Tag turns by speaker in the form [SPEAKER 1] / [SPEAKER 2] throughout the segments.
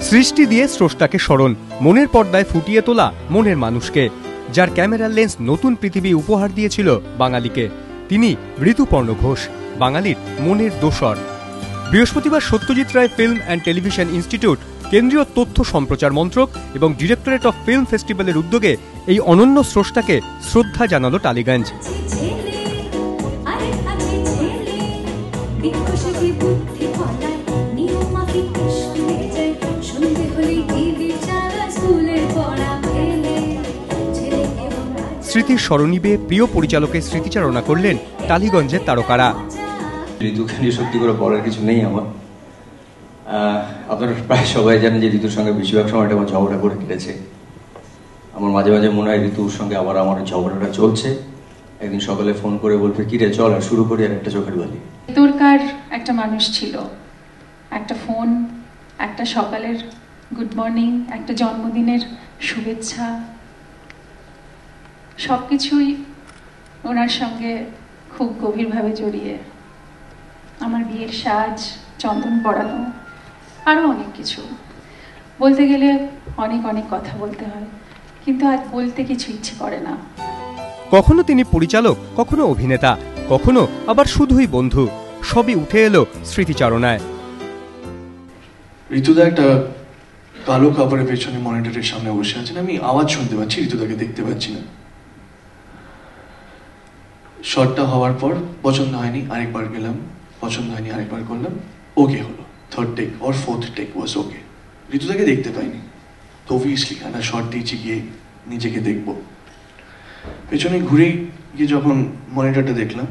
[SPEAKER 1] সৃষ্টি দিয়ে স্রষ্টাকে স্মরণ, মনের পর্দায় ফুটিয়ে তোলা মনের মানুষকে, যার ক্যামেরার লেন্স নতুন পৃথিবী উপহার দিয়েছিল বাঙালিকে। তিনি ঋতুপর্ণ ঘোষ, বাঙালির মনের দোসর। বৃহস্পতিবার Satyajit Ray film and television institute, কেন্দ্রীয় তথ্য সম্প্রচার মন্ত্রক এবং ডিরেক্টরেট অফ ফিল্ম ফেস্টিভ্যালের উদ্যোগে এই অনন্য স্রষ্টাকে শ্রদ্ধা জানালো টালিগঞ্জ। স্মৃতির স্মরণীবে প্রিয় পরিচালকের স্মৃতিচারণা করলেন টালিগঞ্জের তারকারা।
[SPEAKER 2] ঋতুকে নিয়ে সত্যি করে বলার কিছু নেই আমার। আপনারা প্রায় সবাই জানেন যে ঋতুর সঙ্গে বেশিরভাগ সময়টা আমার ঝগড়া করে কেটেছে। আমার মাঝে মাঝে মনে হয় ঋতুর সঙ্গে আবার আমার ঝগড়াটা চলছে। একদিন সকালে ফোন করে বলবে, কিরে চল আর শুরু করি আর একটা চোখের বালি।
[SPEAKER 3] দরকার একটা মানুষ ছিল, একটা ফোন, একটা সকালের গুড মর্নিং, একটা জন্মদিনের শুভেচ্ছা, সবকিছুই ওনার সঙ্গে খুব গভীরভাবে জড়িয়ে। আমার বিয়ের সাজ, চন্দন পড়ানো, আরো অনেক কিছু বলতে গেলে অনেক অনেক কথা বলতে হয়, কিন্তু আজ বলতে কিছু ইচ্ছে করে না।
[SPEAKER 1] কখনো তিনি পরিচালক, কখনো অভিনেতা, কখনো আবার শুধুই বন্ধু, সবই উঠে এলো স্মৃতিচারণায়।
[SPEAKER 4] ঋতুদা একটা কালো কাপড়ের পেছনে মনিটরের সামনে বসে আছেন, আমি আওয়াজ শুনতে পাচ্ছি, ঋতুদাকে দেখতে পাচ্ছি না। শটটা হওয়ার পর পছন্দ হয়নি, আরেকবার গেলাম, পছন্দ হয়নি, আরেকবার করলাম, ওকে হলো। Third take or fourth take was okay. ঋতুদাকে দেখতে পাইনি, তো অবভিয়াসলি একটা শট দিয়েছি গিয়ে নিজেকে দেখবো। পেছনে ঘুরে গিয়ে যখন মনিটরটা দেখলাম,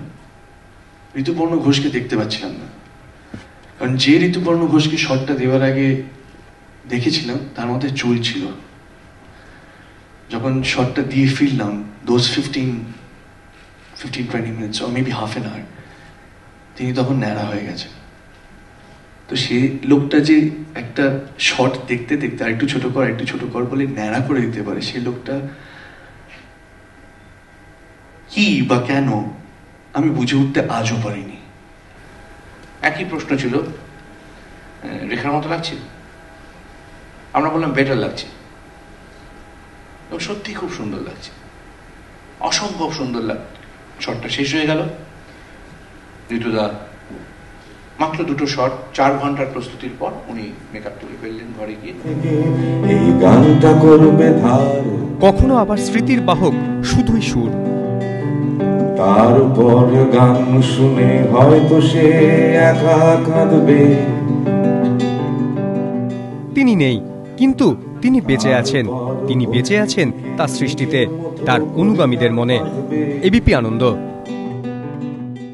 [SPEAKER 4] ঋতুপর্ণ ঘোষকে দেখতে পাচ্ছিলাম না। কারণ যে ঋতুপর্ণ ঘোষকে শটটা দেওয়ার আগে দেখেছিলাম তার মধ্যে চুল ছিল। যখন শটটা দিয়ে ফিরলাম, those 15-20 minutes or maybe half an hour, তিনি তখন ন্যাড়া হয়ে গেছে। তো সেই লোকটা যে একটা শট দেখতে দেখতে আরেকটু ছোট কর বলে ন্যাড়া করে দিতে পারে, সেই লোকটা কি বা কেন আমি বুঝে উঠতে আজও পারিনি।
[SPEAKER 5] একই প্রশ্ন ছিল, রেখার মতো লাগছে? আমরা বললাম বেটার লাগছে। সত্যি খুব সুন্দর লাগছে, অসম্ভব সুন্দর লাগছে। শটটা শেষ হয়ে গেল, ঋতুদা মাত্র 2টো শট, 4 ঘন্টার প্রস্তুতির পর উনি মেকআপ তুলে ফেললেন ঘরে গিয়ে।
[SPEAKER 1] কখনো আবার স্মৃতির বাহক শুধুই সুর।
[SPEAKER 6] তার উপর গান শুনে হয়তো সে একা কাঁদবে।
[SPEAKER 1] তিনি নেই, কিন্তু তিনি বেঁচে আছেন। তিনি বেঁচে আছেন তার সৃষ্টিতে, তার অনুগামীদের মনে। এবিপি আনন্দ।